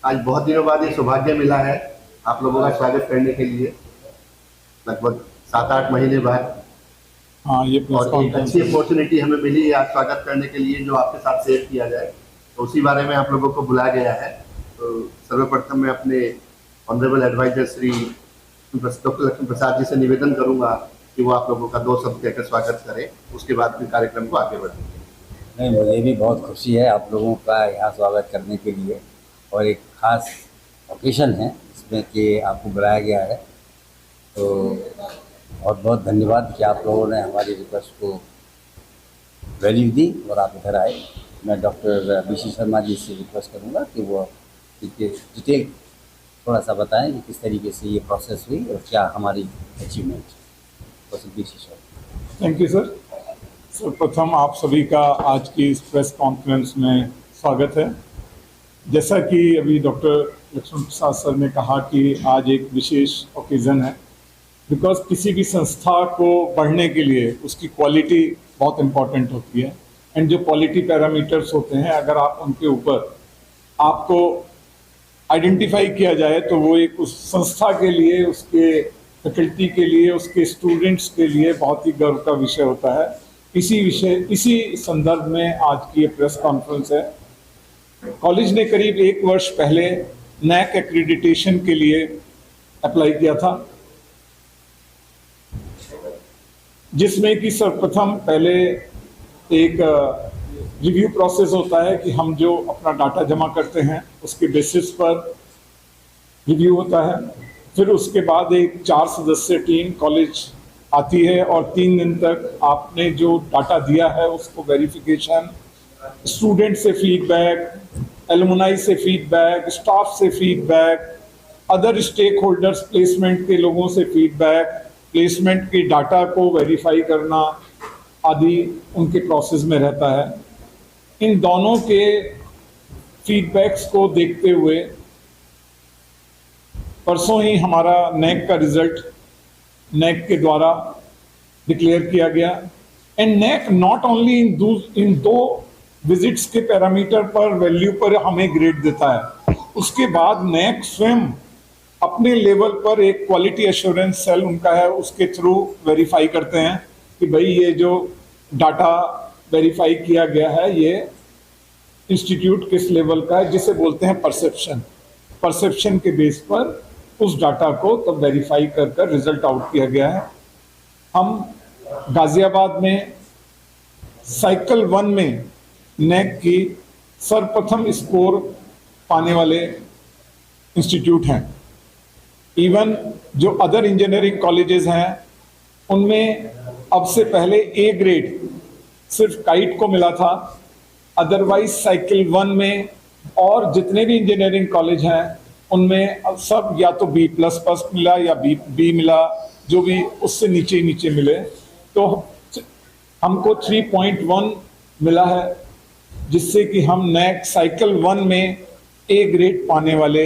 आज बहुत दिनों बाद ये सौभाग्य मिला है आप लोगों का स्वागत करने के लिए, लगभग 7-8 महीने बाद। हाँ, ये और एक अच्छी अपॉर्चुनिटी हमें मिली है आज स्वागत करने के लिए, जो आपके साथ शेयर किया जाए, तो उसी बारे में आप लोगों को बुलाया गया है। तो सर्वप्रथम मैं अपने honourable adviser Shri doctor Laxman Prasad ji से निवेदन करूंगा कि वो आप लोगों का 2 शब्द कहकर स्वागत करें, उसके बाद फिर कार्यक्रम को आगे बढ़ेंगे। नहीं, मुझे भी बहुत खुशी है आप लोगों का यहाँ स्वागत करने के लिए, और एक ख़ास ओकेशन है इसमें कि आपको बुलाया गया है। तो बहुत बहुत धन्यवाद कि आप लोगों ने हमारी रिक्वेस्ट को वैल्यू दी और आप इधर आए। मैं डॉक्टर बीसी शर्मा जी से रिक्वेस्ट करूँगा कि वो डिटेल थोड़ा सा बताएं कि किस तरीके से ये प्रोसेस हुई और क्या हमारी achievement. BC Sharma. Thank you sir. सर्वप्रथम आप सभी का आज की इस प्रेस कॉन्फ्रेंस में स्वागत है। जैसा कि अभी डॉक्टर लक्ष्मण प्रसाद सर ने कहा कि आज एक विशेष ओकेज़न है, बिकॉज किसी भी संस्था को बढ़ने के लिए उसकी क्वालिटी बहुत इम्पॉर्टेंट होती है, एंड जो क्वालिटी पैरामीटर्स होते हैं अगर आप उनके ऊपर आपको आइडेंटिफाई किया जाए तो वो एक उस संस्था के लिए, उसके फैकल्टी के लिए, उसके स्टूडेंट्स के लिए बहुत ही गर्व का विषय होता है। इसी संदर्भ में आज की ये प्रेस कॉन्फ्रेंस है। कॉलेज ने करीब 1 वर्ष पहले नैक एक्रीडिटेशन के लिए अप्लाई किया था, जिसमें कि सर्वप्रथम पहले एक रिव्यू प्रोसेस होता है कि हम जो अपना डाटा जमा करते हैं उसके बेसिस पर रिव्यू होता है। फिर उसके बाद एक 4 सदस्यीय टीम कॉलेज आती है और 3 दिन तक आपने जो डाटा दिया है उसको वेरिफिकेशन, स्टूडेंट से फीडबैक, एलुमनाई से फीडबैक, स्टाफ से feedback, other stakeholders, placement के लोगों से फीडबैक, प्लेसमेंट के डाटा को वेरीफाई करना आदि उनके प्रोसेस में रहता है। इन दोनों के फीडबैक्स को देखते हुए परसों ही हमारा नैक का रिजल्ट नैक के द्वारा डिक्लेयर किया गया। And NAAC not only in 2 visits के पैरामीटर पर वैल्यू पर हमें ग्रेड देता है, उसके बाद नैक स्वयं अपने लेवल पर एक क्वालिटी एश्योरेंस सेल उनका है, उसके थ्रू वेरीफाई करते हैं कि भाई ये जो डाटा वेरीफाई किया गया है ये इंस्टीट्यूट किस लेवल का है, जिसे बोलते हैं परसेप्शन के बेस पर उस डाटा को तब वेरीफाई कर रिजल्ट आउट किया गया है। हम गाजियाबाद में साइकिल 1 में नैक की सर्वप्रथम स्कोर पाने वाले इंस्टीट्यूट हैं। इवन जो अदर इंजीनियरिंग कॉलेजेस हैं उनमें अब से पहले ए ग्रेड सिर्फ काइट को मिला था, अदरवाइज साइकिल 1 में और जितने भी इंजीनियरिंग कॉलेज हैं उनमें अब सब या तो B++ मिला या बी मिला, जो भी उससे नीचे मिले। तो हमको 3.1 मिला है, जिससे कि हम नैक साइकिल 1 में ए ग्रेड पाने वाले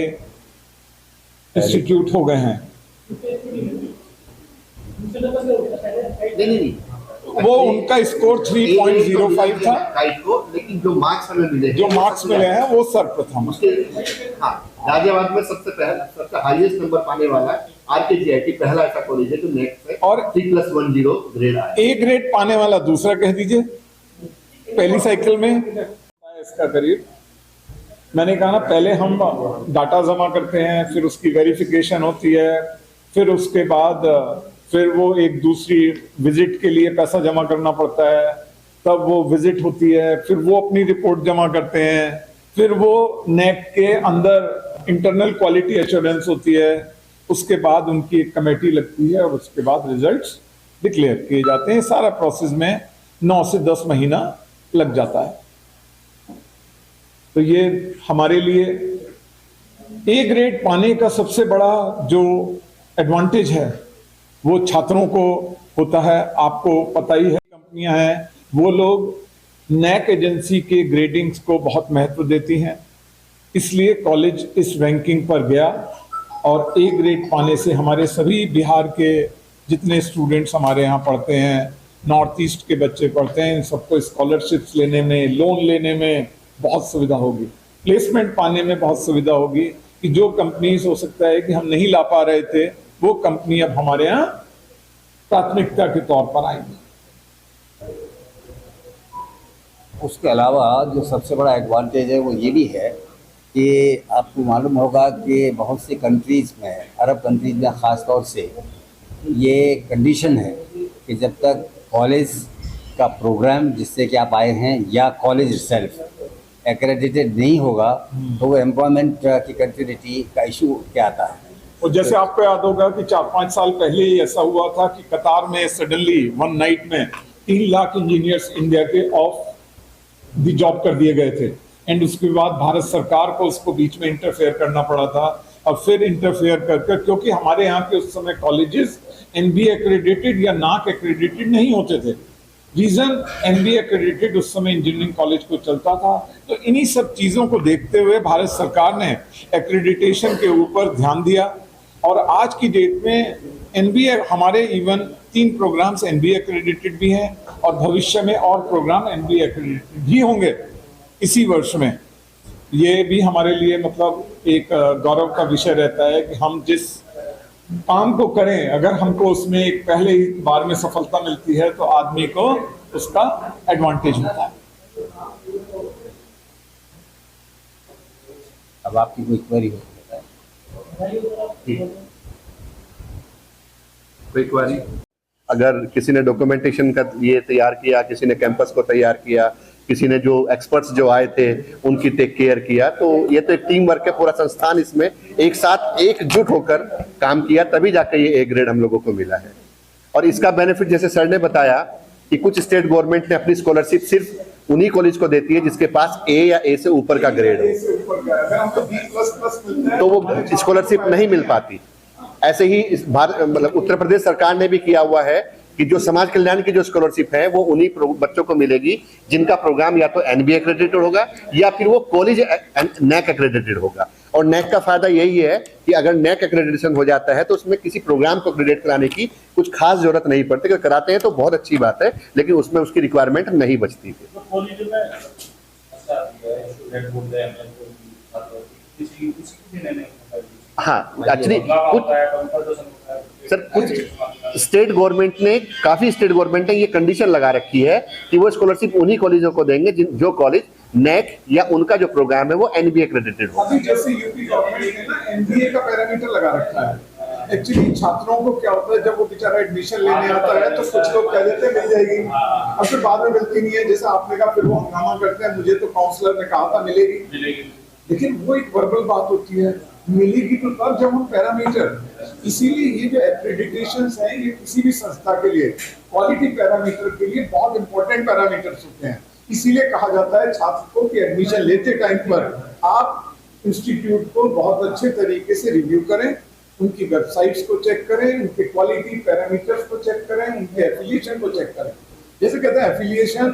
इंस्टीट्यूट हो गए हैं। नहीं, वो उनका स्कोर 3.05 था, लेकिन जो मार्क्स हमें मिले हैं वो सर्वप्रथम। हाँ, गाजियाबाद में सबसे हाईएस्ट नंबर पाने वाला RKGIT पहला ऐसा कॉलेज है जो नैक से और 3+10 ग्रेड आया। ए ग्रेड पाने वाला दूसरा कह दीजिए पहली साइकिल में इसका करीब। मैंने कहा ना, पहले हम डाटा जमा करते हैं, फिर उसकी वेरिफिकेशन होती है, फिर उसके बाद फिर वो एक दूसरी विजिट के लिए पैसा जमा करना पड़ता है, तब वो विजिट होती है, फिर वो अपनी रिपोर्ट जमा करते हैं, फिर वो नैक के अंदर इंटरनल क्वालिटी एश्योरेंस होती है, उसके बाद उनकी एक कमेटी लगती है और उसके बाद रिजल्ट्स डिक्लेयर किए जाते हैं। सारा प्रोसेस में 9 से 10 महीना लग जाता है। तो ये हमारे लिए ए ग्रेड पाने का सबसे बड़ा जो एडवांटेज है वो छात्रों को होता है। आपको पता ही है, कंपनियां हैं वो लोग नैक एजेंसी के ग्रेडिंग्स को बहुत महत्व देती हैं, इसलिए कॉलेज इस रैंकिंग पर गया और ए ग्रेड पाने से हमारे सभी बिहार के जितने स्टूडेंट्स हमारे यहाँ पढ़ते हैं, नॉर्थ ईस्ट के बच्चे पढ़ते हैं, इन सबको स्कॉलरशिप्स लेने में, लोन लेने में बहुत सुविधा होगी। प्लेसमेंट पाने में बहुत सुविधा होगी कि जो कंपनीज हो सकता है कि हम नहीं ला पा रहे थे, वो कंपनी अब हमारे यहाँ प्राथमिकता के तौर पर आएंगी। उसके अलावा जो सबसे बड़ा एडवांटेज है वो ये भी है कि आपको मालूम होगा कि बहुत सी कंट्रीज़ में, अरब कंट्रीज़ में ख़ास तौर से ये कंडीशन है कि जब तक कॉलेज का प्रोग्राम जिससे कि आप आए हैं या कॉलेज सेल्फ एक्रेडिटेड नहीं होगा तो वो एम्प्लॉयमेंट की कंटिन्यूटी का इशू क्या आता है। और जैसे आपको याद होगा कि 4-5 साल पहले ही ऐसा हुआ था कि कतार में सडनली वन नाइट में 3 लाख इंजीनियर्स इंडिया के ऑफ दी जॉब कर दिए गए थे, एंड उसके बाद भारत सरकार को उसको बीच में इंटरफेयर करना पड़ा था। और फिर इंटरफेयर करके, क्योंकि हमारे यहाँ के उस समय कॉलेजेस एनबीए एक्रेडिटेड या नाक एक्रेडिटेड नहीं होते थे, रीजन एनबीए एक्रेडिटेड उस समय इंजीनियरिंग कॉलेज को चलता था। तो इन्हीं सब चीज़ों को देखते हुए भारत सरकार ने एक्रेडिटेशन के ऊपर ध्यान दिया, और आज की डेट में एनबीए हमारे इवन 3 प्रोग्राम्स एनबीए एक्रेडिटेड भी हैं, और भविष्य में और प्रोग्राम एनबीए एक्रेडिटेड भी होंगे इसी वर्ष में। ये भी हमारे लिए मतलब एक गौरव का विषय रहता है कि हम जिस काम को करें, अगर हमको उसमें एक पहले ही बार में सफलता मिलती है तो आदमी को उसका एडवांटेज होता है। अब आपकी कोई क्वेरी हो कोई क्वेरी? अगर किसी ने डॉक्यूमेंटेशन का ये तैयार किया, किसी ने कैंपस को तैयार किया, किसी ने जो एक्सपर्ट्स जो आए थे उनकी टेक केयर किया, तो ये तो एक टीम वर्क है। पूरा संस्थान इसमें एक साथ एकजुट होकर काम किया, तभी जाकर ये ए ग्रेड हम लोगों को मिला है। और इसका बेनिफिट जैसे सर ने बताया कि कुछ स्टेट गवर्नमेंट ने अपनी स्कॉलरशिप सिर्फ उन्हीं कॉलेज को देती है जिसके पास ए या ए से ऊपर का ग्रेड हो, तो वो स्कॉलरशिप नहीं मिल पाती। ऐसे ही इस मतलब उत्तर प्रदेश सरकार ने भी किया हुआ है कि जो समाज कल्याण की जो स्कॉलरशिप है वो उन्हीं बच्चों को मिलेगी जिनका प्रोग्राम या तो एनबीए एक्रेडिटेड होगा या फिर वो कॉलेज नैक एक्रेडिटेड होगा। और नैक का फायदा यही है कि अगर नैक एक्रेडिटेशन हो जाता है तो उसमें किसी प्रोग्राम को एक्रेडिट कराने की कुछ खास जरूरत नहीं पड़ती। अगर कराते हैं तो बहुत अच्छी बात है, लेकिन उसमें उसकी रिक्वायरमेंट नहीं बचती थी। हाँ, एक्चुअली कुछ स्टेट गवर्नमेंट ने, काफी स्टेट गवर्नमेंट ने ये कंडीशन लगा रखी है कि वो स्कॉलरशिप उन्हीं कॉलेजों को देंगे जो कॉलेज नेक या उनका जो प्रोग्राम है वो एनबीए एक्रेडिटेड हो। अभी जैसे यूपी गवर्नमेंट ने ना एनबीए का पैरामीटर लगा रखा है। एक्चुअली छात्रों को क्या होता है, जब वो बेचारा एडमिशन लेने आता है तो कुछ लोग कह देते हैं मिल जाएगी, और फिर बाद में मिलती नहीं है। जैसे आपने कहा, फिर वो हंगामा करते हैं, मुझे तो काउंसलर ने कहा था मिलेगी, लेकिन वो एक वर्बल बात होती है, मिलेगी तो तब जब हम पैरामीटर। इसीलिए ये जो एक्रेडिटेशंस हैं ये किसी भी संस्था के लिए क्वालिटी पैरामीटर के लिए बहुत इंपॉर्टेंट पैरामीटर्स होते हैं। इसीलिए कहा जाता है छात्र को कि एडमिशन लेते टाइम पर आप इंस्टीट्यूट को बहुत अच्छे तरीके से रिव्यू करें, उनकी वेबसाइट्स को चेक करें, उनके क्वालिटी पैरामीटर्स को चेक करें, उनके एफिलिएशन को चेक करें। जैसे कहते हैं एफिलिएशन